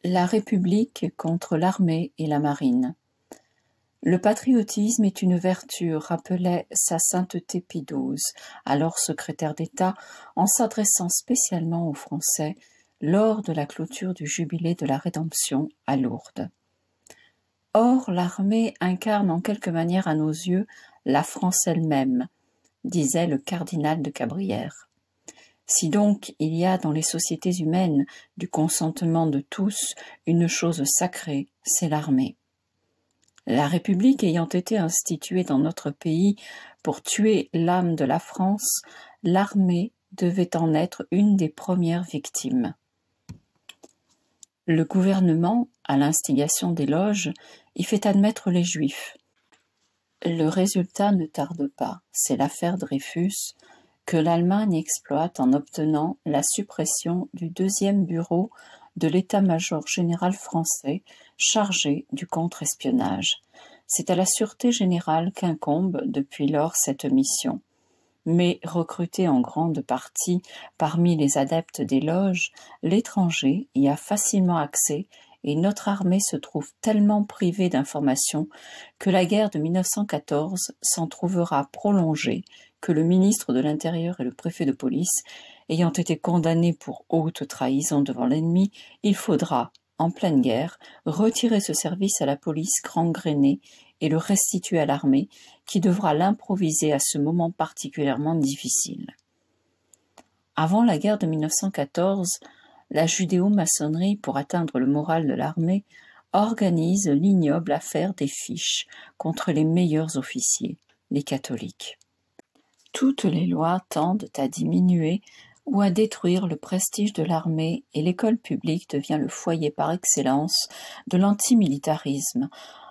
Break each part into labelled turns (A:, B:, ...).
A: La République contre l'armée et la marine. Le patriotisme est une vertu, rappelait sa sainteté Pie XII, alors secrétaire d'État, en s'adressant spécialement aux Français lors de la clôture du jubilé de la Rédemption à Lourdes. Or, l'armée incarne en quelque manière à nos yeux la France elle-même, disait le cardinal de Cabrières. Si donc il y a dans les sociétés humaines du consentement de tous une chose sacrée, c'est l'armée. La République ayant été instituée dans notre pays pour tuer l'âme de la France, l'armée devait en être une des premières victimes. Le gouvernement, à l'instigation des loges, y fait admettre les Juifs. Le résultat ne tarde pas, c'est l'affaire Dreyfus, que l'Allemagne exploite en obtenant la suppression du deuxième bureau de l'état-major général français chargé du contre-espionnage. C'est à la Sûreté générale qu'incombe depuis lors cette mission. Mais recruté en grande partie parmi les adeptes des loges, l'étranger y a facilement accès et notre armée se trouve tellement privée d'informations que la guerre de 1914 s'en trouvera prolongée, que le ministre de l'Intérieur et le préfet de police, ayant été condamnés pour haute trahison devant l'ennemi, il faudra, en pleine guerre, retirer ce service à la police gangrénée et le restituer à l'armée, qui devra l'improviser à ce moment particulièrement difficile. Avant la guerre de 1914, la judéo-maçonnerie, pour atteindre le moral de l'armée, organise l'ignoble affaire des fiches contre les meilleurs officiers, les catholiques. Toutes les lois tendent à diminuer ou à détruire le prestige de l'armée et l'école publique devient le foyer par excellence de l'antimilitarisme,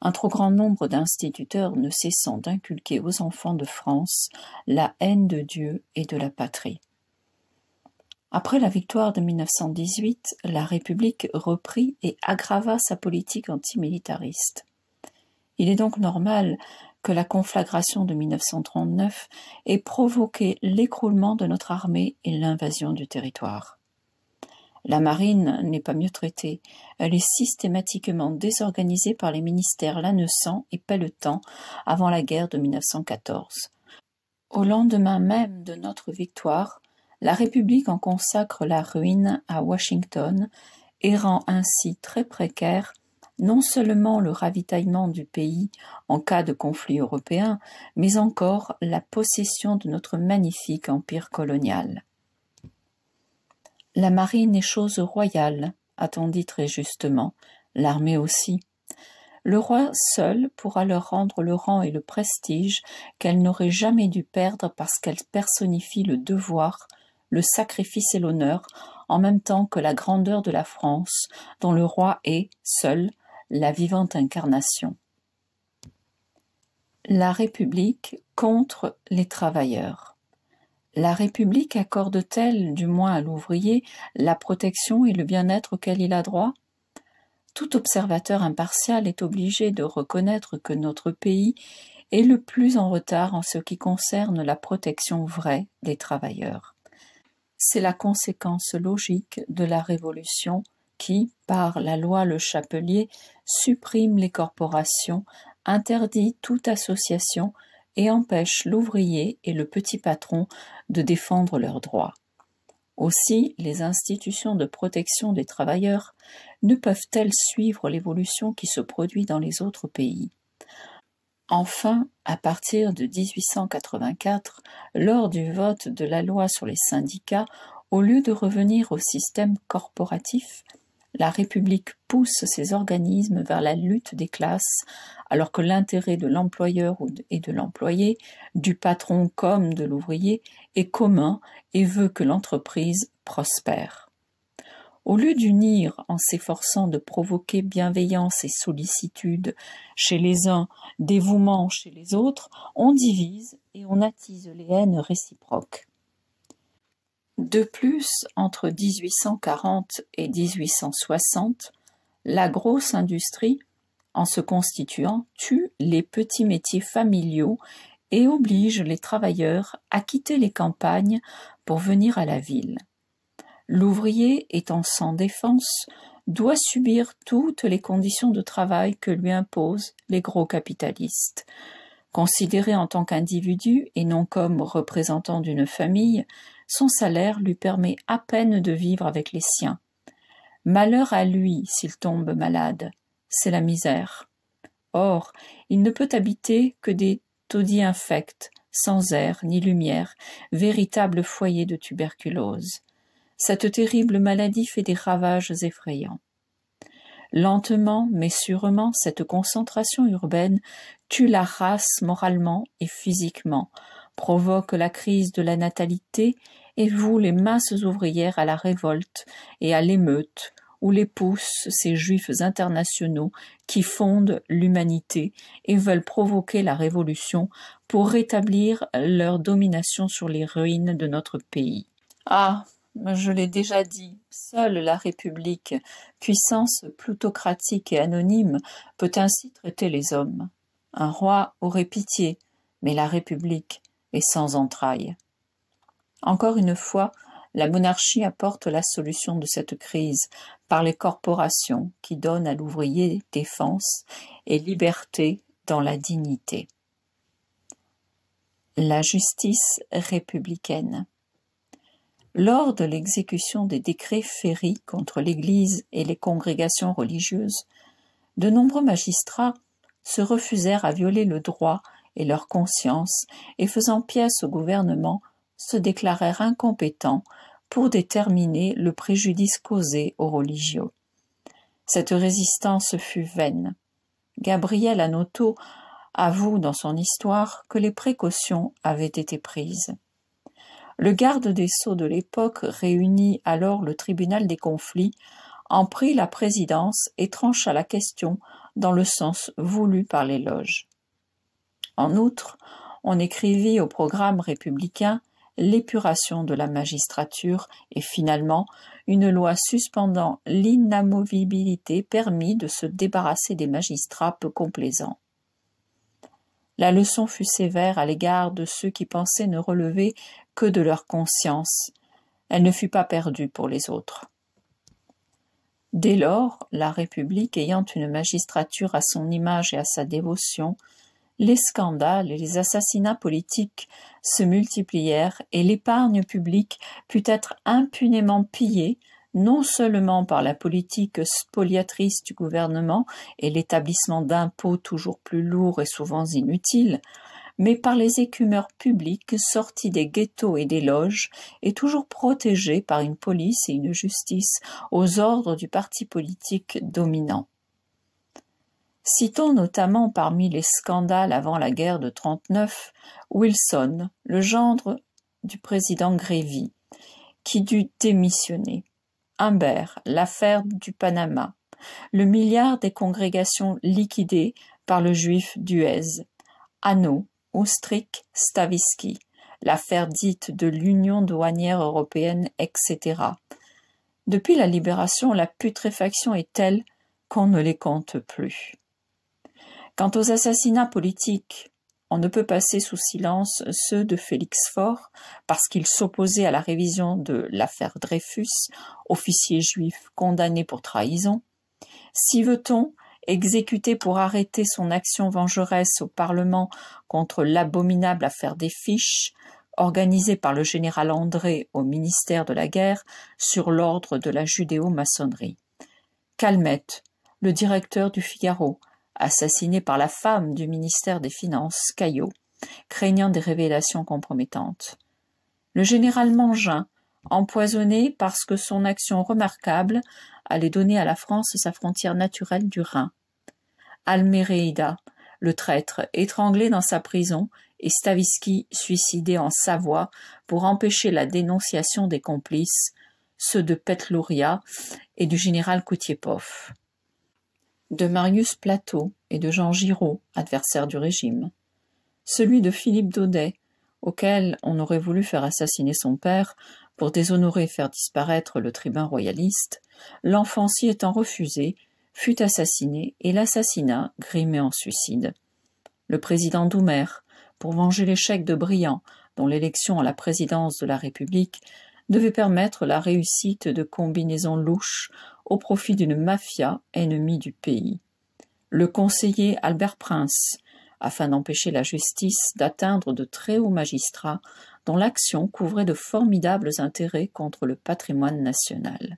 A: un trop grand nombre d'instituteurs ne cessant d'inculquer aux enfants de France la haine de Dieu et de la patrie. Après la victoire de 1918, la République reprit et aggrava sa politique antimilitariste. Il est donc normal que la conflagration de 1939 ait provoqué l'écroulement de notre armée et l'invasion du territoire. La marine n'est pas mieux traitée, elle est systématiquement désorganisée par les ministères Lanessan et Pelletan avant la guerre de 1914. Au lendemain même de notre victoire, la République en consacre la ruine à Washington et rend ainsi très précaire non seulement le ravitaillement du pays en cas de conflit européen, mais encore la possession de notre magnifique empire colonial. La marine est chose royale, a-t-on dit très justement, l'armée aussi. Le roi seul pourra leur rendre le rang et le prestige qu'elle n'aurait jamais dû perdre parce qu'elle personnifie le devoir, le sacrifice et l'honneur, en même temps que la grandeur de la France, dont le roi est, seul, la vivante incarnation. La République contre les travailleurs. La République accorde-t-elle, du moins à l'ouvrier, la protection et le bien-être auquel il a droit ? Tout observateur impartial est obligé de reconnaître que notre pays est le plus en retard en ce qui concerne la protection vraie des travailleurs. C'est la conséquence logique de la Révolution qui, par la loi Le Chapelier, supprime les corporations, interdit toute association et empêche l'ouvrier et le petit patron de défendre leurs droits. Aussi, les institutions de protection des travailleurs ne peuvent-elles suivre l'évolution qui se produit dans les autres pays. Enfin, à partir de 1884, lors du vote de la loi sur les syndicats, au lieu de revenir au système corporatif, la République pousse ces organismes vers la lutte des classes, alors que l'intérêt de l'employeur et de l'employé, du patron comme de l'ouvrier, est commun et veut que l'entreprise prospère. Au lieu d'unir en s'efforçant de provoquer bienveillance et sollicitude chez les uns, dévouement chez les autres, on divise et on attise les haines réciproques. De plus, entre 1840 et 1860, la grosse industrie, en se constituant, tue les petits métiers familiaux et oblige les travailleurs à quitter les campagnes pour venir à la ville. L'ouvrier étant sans défense doit subir toutes les conditions de travail que lui imposent les gros capitalistes. Considéré en tant qu'individu et non comme représentant d'une famille, son salaire lui permet à peine de vivre avec les siens. Malheur à lui s'il tombe malade, c'est la misère. Or, il ne peut habiter que des taudis infects, sans air ni lumière, véritable foyer de tuberculose. Cette terrible maladie fait des ravages effrayants. Lentement mais sûrement, cette concentration urbaine tue la race moralement et physiquement, provoque la crise de la natalité et voue les masses ouvrières à la révolte et à l'émeute, où les poussent ces juifs internationaux qui fondent l'humanité et veulent provoquer la révolution pour rétablir leur domination sur les ruines de notre pays. Ah, je l'ai déjà dit, seule la République, puissance plutocratique et anonyme, peut ainsi traiter les hommes. Un roi aurait pitié, mais la République est sans entrailles. Encore une fois, la monarchie apporte la solution de cette crise par les corporations qui donnent à l'ouvrier défense et liberté dans la dignité. La justice républicaine. Lors de l'exécution des décrets Ferry contre l'Église et les congrégations religieuses, de nombreux magistrats se refusèrent à violer le droit et leur conscience et faisant pièce au gouvernement se déclarèrent incompétents pour déterminer le préjudice causé aux religieux. Cette résistance fut vaine. Gabriel Hanotaux avoue dans son histoire que les précautions avaient été prises. Le garde des Sceaux de l'époque réunit alors le tribunal des conflits, en prit la présidence et trancha la question dans le sens voulu par les loges. En outre, on écrivit au programme républicain l'épuration de la magistrature et finalement une loi suspendant l'inamovibilité permit de se débarrasser des magistrats peu complaisants. La leçon fut sévère à l'égard de ceux qui pensaient ne relever que de leur conscience. Elle ne fut pas perdue pour les autres. Dès lors, la République ayant une magistrature à son image et à sa dévotion, les scandales et les assassinats politiques se multiplièrent et l'épargne publique put être impunément pillée, non seulement par la politique spoliatrice du gouvernement et l'établissement d'impôts toujours plus lourds et souvent inutiles, mais par les écumeurs publics sortis des ghettos et des loges et toujours protégés par une police et une justice aux ordres du parti politique dominant. Citons notamment parmi les scandales avant la guerre de 1939 Wilson, le gendre du président Grévy, qui dut démissionner, Humbert, l'affaire du Panama, le milliard des congrégations liquidées par le juif Duez, Hanau, Ostrick, Stavisky, l'affaire dite de l'Union douanière européenne, etc. Depuis la libération, la putréfaction est telle qu'on ne les compte plus. Quant aux assassinats politiques, on ne peut passer sous silence ceux de Félix Faure, parce qu'il s'opposait à la révision de l'affaire Dreyfus, officier juif condamné pour trahison. Siveton, exécuté pour arrêter son action vengeresse au Parlement contre l'abominable affaire des fiches, organisée par le général André au ministère de la Guerre sur l'ordre de la judéo-maçonnerie. Calmette, le directeur du Figaro, assassiné par la femme du ministère des Finances, Caillot, craignant des révélations compromettantes. Le général Mangin, empoisonné parce que son action remarquable allait donner à la France sa frontière naturelle du Rhin. Almereida, le traître, étranglé dans sa prison, et Stavisky suicidé en Savoie pour empêcher la dénonciation des complices, ceux de Petlouria et du général Koutiepov. De Marius Plateau et de Jean Giraud, adversaires du régime. Celui de Philippe Daudet, auquel on aurait voulu faire assassiner son père pour déshonorer et faire disparaître le tribun royaliste, l'enfant s'y étant refusé, fut assassiné et l'assassinat grimé en suicide. Le président Doumer, pour venger l'échec de Briand, dont l'élection à la présidence de la République devait permettre la réussite de combinaisons louches au profit d'une mafia ennemie du pays. Le conseiller Albert Prince, afin d'empêcher la justice d'atteindre de très hauts magistrats dont l'action couvrait de formidables intérêts contre le patrimoine national.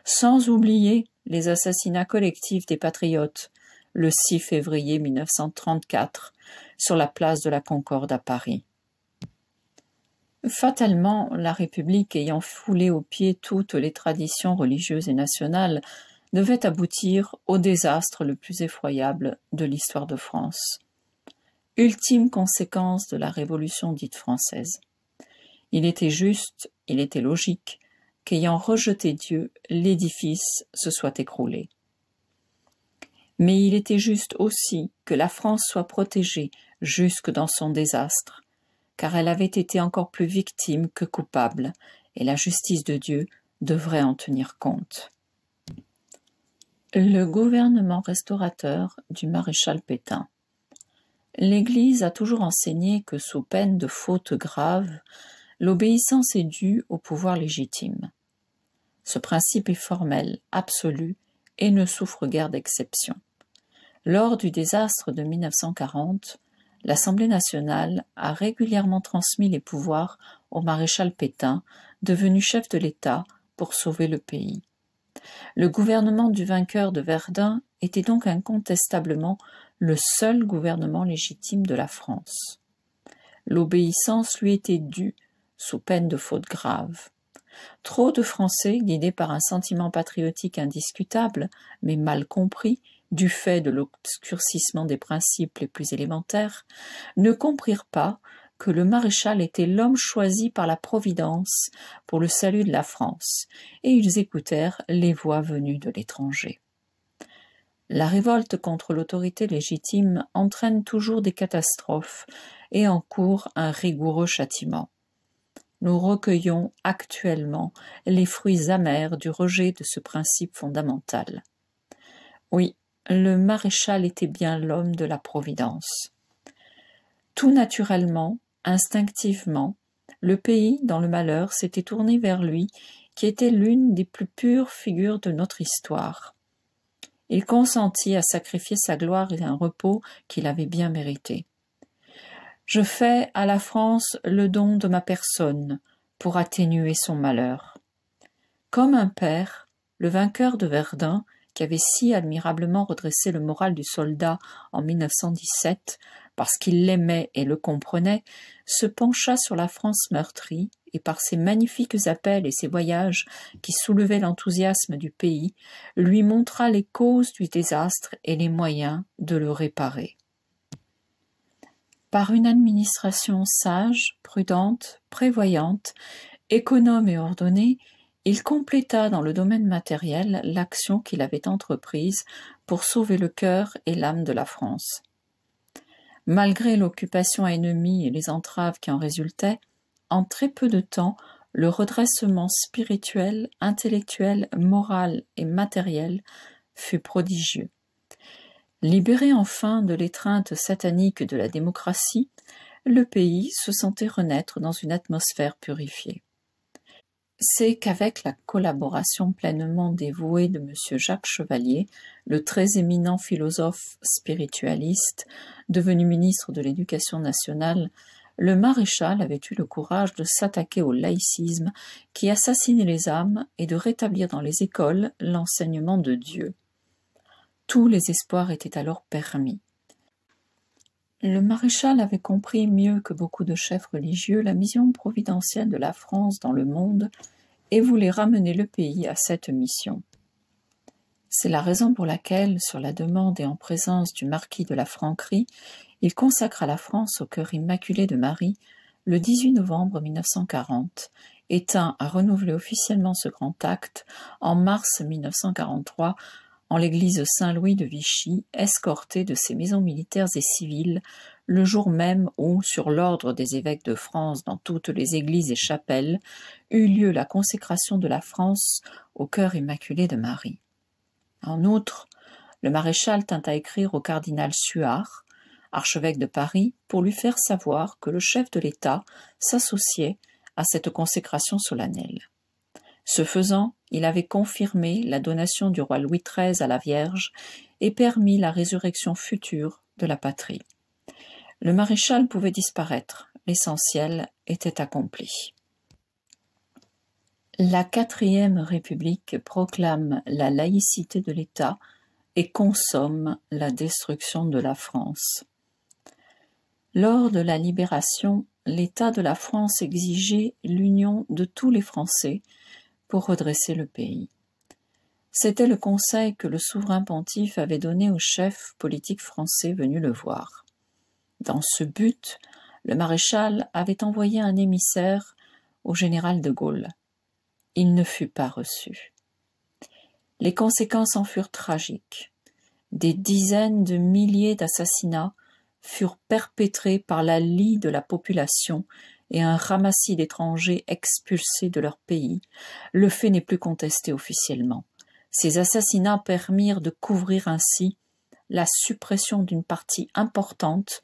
A: Sans oublier les assassinats collectifs des patriotes, le 6 février 1934, sur la place de la Concorde à Paris. Fatalement, la République ayant foulé aux pieds toutes les traditions religieuses et nationales, devait aboutir au désastre le plus effroyable de l'histoire de France. Ultime conséquence de la Révolution dite française. Il était juste, il était logique, qu'ayant rejeté Dieu, l'édifice se soit écroulé. Mais il était juste aussi que la France soit protégée jusque dans son désastre, car elle avait été encore plus victime que coupable, et la justice de Dieu devrait en tenir compte. Le gouvernement restaurateur du maréchal Pétain. L'Église a toujours enseigné que sous peine de fautes graves, l'obéissance est due au pouvoir légitime. Ce principe est formel, absolu, et ne souffre guère d'exception. Lors du désastre de 1940, l'Assemblée nationale a régulièrement transmis les pouvoirs au maréchal Pétain, devenu chef de l'État, pour sauver le pays. Le gouvernement du vainqueur de Verdun était donc incontestablement le seul gouvernement légitime de la France. L'obéissance lui était due, sous peine de fautes graves. Trop de Français, guidés par un sentiment patriotique indiscutable, mais mal compris, du fait de l'obscurcissement des principes les plus élémentaires, ne comprirent pas que le maréchal était l'homme choisi par la Providence pour le salut de la France, et ils écoutèrent les voix venues de l'étranger. La révolte contre l'autorité légitime entraîne toujours des catastrophes et encourt un rigoureux châtiment. Nous recueillons actuellement les fruits amers du rejet de ce principe fondamental. Oui, le maréchal était bien l'homme de la Providence. Tout naturellement, instinctivement, le pays, dans le malheur, s'était tourné vers lui, qui était l'une des plus pures figures de notre histoire. Il consentit à sacrifier sa gloire et un repos qu'il avait bien mérité. Je fais à la France le don de ma personne pour atténuer son malheur. Comme un père, le vainqueur de Verdun, qui avait si admirablement redressé le moral du soldat en 1917, parce qu'il l'aimait et le comprenait, se pencha sur la France meurtrie, et par ses magnifiques appels et ses voyages qui soulevaient l'enthousiasme du pays, lui montra les causes du désastre et les moyens de le réparer. Par une administration sage, prudente, prévoyante, économe et ordonnée, il compléta dans le domaine matériel l'action qu'il avait entreprise pour sauver le cœur et l'âme de la France. Malgré l'occupation ennemie et les entraves qui en résultaient, en très peu de temps, le redressement spirituel, intellectuel, moral et matériel fut prodigieux. Libéré enfin de l'étreinte satanique de la démocratie, le pays se sentait renaître dans une atmosphère purifiée. C'est qu'avec la collaboration pleinement dévouée de M. Jacques Chevalier, le très éminent philosophe spiritualiste, devenu ministre de l'Éducation nationale, le maréchal avait eu le courage de s'attaquer au laïcisme qui assassinait les âmes et de rétablir dans les écoles l'enseignement de Dieu. Tous les espoirs étaient alors permis. Le maréchal avait compris mieux que beaucoup de chefs religieux la mission providentielle de la France dans le monde et voulait ramener le pays à cette mission. C'est la raison pour laquelle, sur la demande et en présence du marquis de la Franquerie, il consacra la France au cœur immaculé de Marie le 18 novembre 1940 et tint à renouveler officiellement ce grand acte en mars 1943 en l'église Saint-Louis de Vichy, escorté de ses maisons militaires et civiles, le jour même où, sur l'ordre des évêques de France dans toutes les églises et chapelles, eut lieu la consécration de la France au cœur immaculé de Marie. En outre, le maréchal tint à écrire au cardinal Suard, archevêque de Paris, pour lui faire savoir que le chef de l'État s'associait à cette consécration solennelle. Ce faisant, il avait confirmé la donation du roi Louis XIII à la Vierge et permis la résurrection future de la patrie. Le maréchal pouvait disparaître, l'essentiel était accompli. La 4e République proclame la laïcité de l'État et consomme la destruction de la France. Lors de la Libération, l'État de la France exigeait l'union de tous les Français pour redresser le pays. C'était le conseil que le souverain pontife avait donné aux chefs politiques français venus le voir. Dans ce but, le maréchal avait envoyé un émissaire au général de Gaulle. Il ne fut pas reçu. Les conséquences en furent tragiques. Des dizaines de milliers d'assassinats furent perpétrés par la lie de la population et un ramassis d'étrangers expulsés de leur pays. Le fait n'est plus contesté officiellement. Ces assassinats permirent de couvrir ainsi la suppression d'une partie importante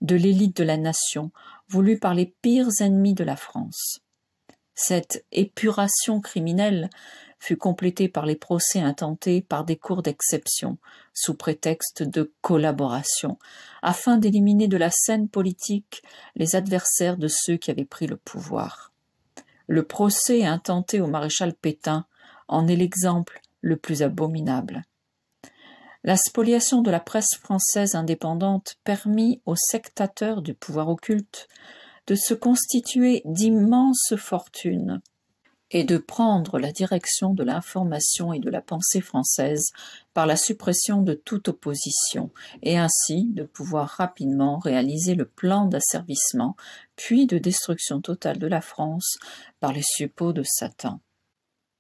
A: de l'élite de la nation, voulue par les pires ennemis de la France. Cette épuration criminelle fut complétée par les procès intentés par des cours d'exception, sous prétexte de collaboration, afin d'éliminer de la scène politique les adversaires de ceux qui avaient pris le pouvoir. Le procès intenté au maréchal Pétain en est l'exemple le plus abominable. La spoliation de la presse française indépendante permit aux sectateurs du pouvoir occulte de se constituer d'immenses fortunes et de prendre la direction de l'information et de la pensée française par la suppression de toute opposition, et ainsi de pouvoir rapidement réaliser le plan d'asservissement puis de destruction totale de la France par les suppôts de Satan.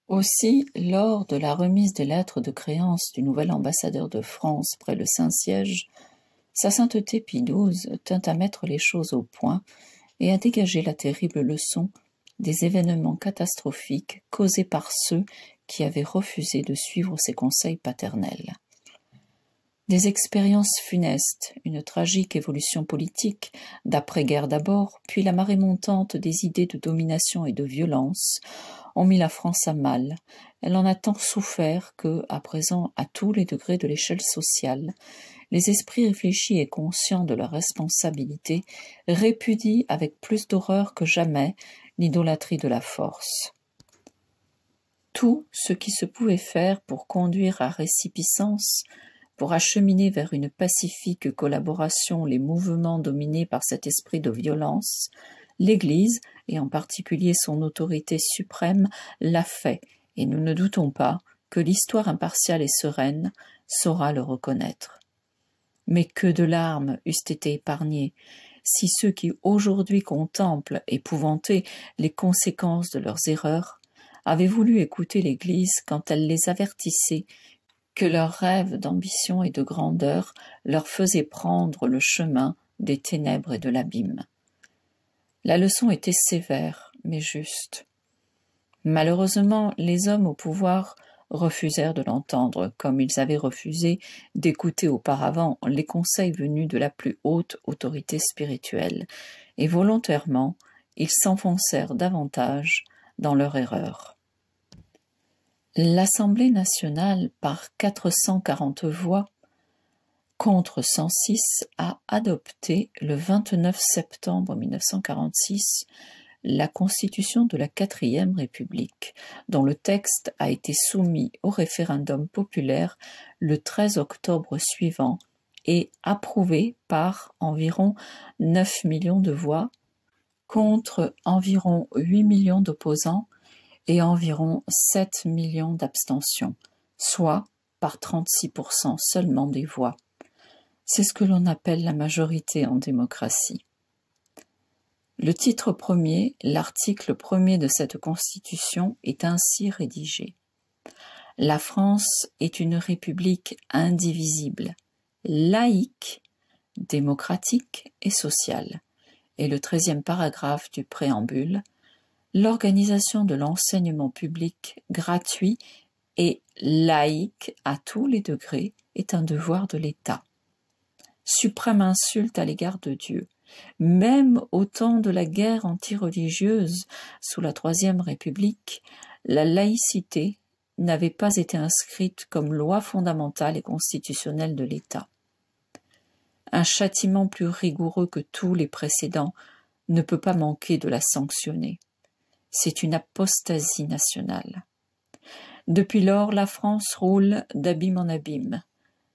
A: Aussi, lors de la remise des lettres de créance du nouvel ambassadeur de France près le Saint-Siège, sa sainteté Pie XII tint à mettre les choses au point et à dégager la terrible leçon des événements catastrophiques causés par ceux qui avaient refusé de suivre ses conseils paternels. Des expériences funestes, une tragique évolution politique, d'après-guerre d'abord, puis la marée montante des idées de domination et de violence, ont mis la France à mal. Elle en a tant souffert que, à présent, à tous les degrés de l'échelle sociale, les esprits réfléchis et conscients de leur responsabilité répudient avec plus d'horreur que jamais l'idolâtrie de la force. Tout ce qui se pouvait faire pour conduire à résipiscence, pour acheminer vers une pacifique collaboration les mouvements dominés par cet esprit de violence, l'Église, et en particulier son autorité suprême, l'a fait, et nous ne doutons pas que l'histoire impartiale et sereine saura le reconnaître. Mais que de larmes eussent été épargnées si ceux qui aujourd'hui contemplent, épouvantés, les conséquences de leurs erreurs, avaient voulu écouter l'Église quand elle les avertissait que leurs rêves d'ambition et de grandeur leur faisaient prendre le chemin des ténèbres et de l'abîme. La leçon était sévère, mais juste. Malheureusement, les hommes au pouvoir refusèrent de l'entendre, comme ils avaient refusé d'écouter auparavant les conseils venus de la plus haute autorité spirituelle, et volontairement, ils s'enfoncèrent davantage dans leur erreur. L'Assemblée nationale, par 440 voix, contre 106, a adopté le 29 septembre 1946 la Constitution de la 4e République, dont le texte a été soumis au référendum populaire le 13 octobre suivant et approuvé par environ 9 millions de voix, contre environ 8 millions d'opposants et environ 7 millions d'abstentions, soit par 36% seulement des voix. C'est ce que l'on appelle la majorité en démocratie. Le titre premier, l'article 1er de cette Constitution est ainsi rédigé. La France est une république indivisible, laïque, démocratique et sociale. Et le 13e paragraphe du préambule, l'organisation de l'enseignement public gratuit et laïque à tous les degrés est un devoir de l'État. Suprême insulte à l'égard de Dieu. Même au temps de la guerre anti-religieuse, sous la Troisième République, la laïcité n'avait pas été inscrite comme loi fondamentale et constitutionnelle de l'État. Un châtiment plus rigoureux que tous les précédents ne peut pas manquer de la sanctionner. C'est une apostasie nationale. Depuis lors, la France roule d'abîme en abîme.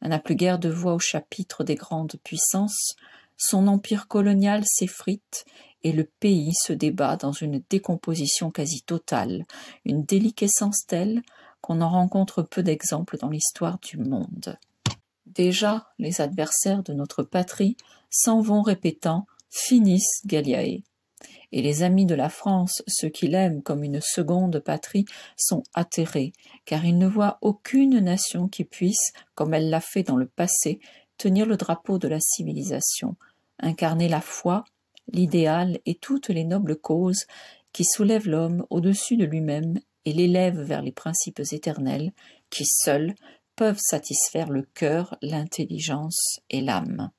A: Elle n'a plus guère de voix au chapitre des grandes puissances, son empire colonial s'effrite et le pays se débat dans une décomposition quasi totale, une déliquescence telle qu'on en rencontre peu d'exemples dans l'histoire du monde. Déjà, les adversaires de notre patrie s'en vont répétant « finis Galliae ». Et les amis de la France, ceux qui l'aiment comme une seconde patrie, sont atterrés, car ils ne voient aucune nation qui puisse, comme elle l'a fait dans le passé, tenir le drapeau de la civilisation, incarner la foi, l'idéal et toutes les nobles causes qui soulèvent l'homme au-dessus de lui-même et l'élèvent vers les principes éternels qui, seuls, peuvent satisfaire le cœur, l'intelligence et l'âme.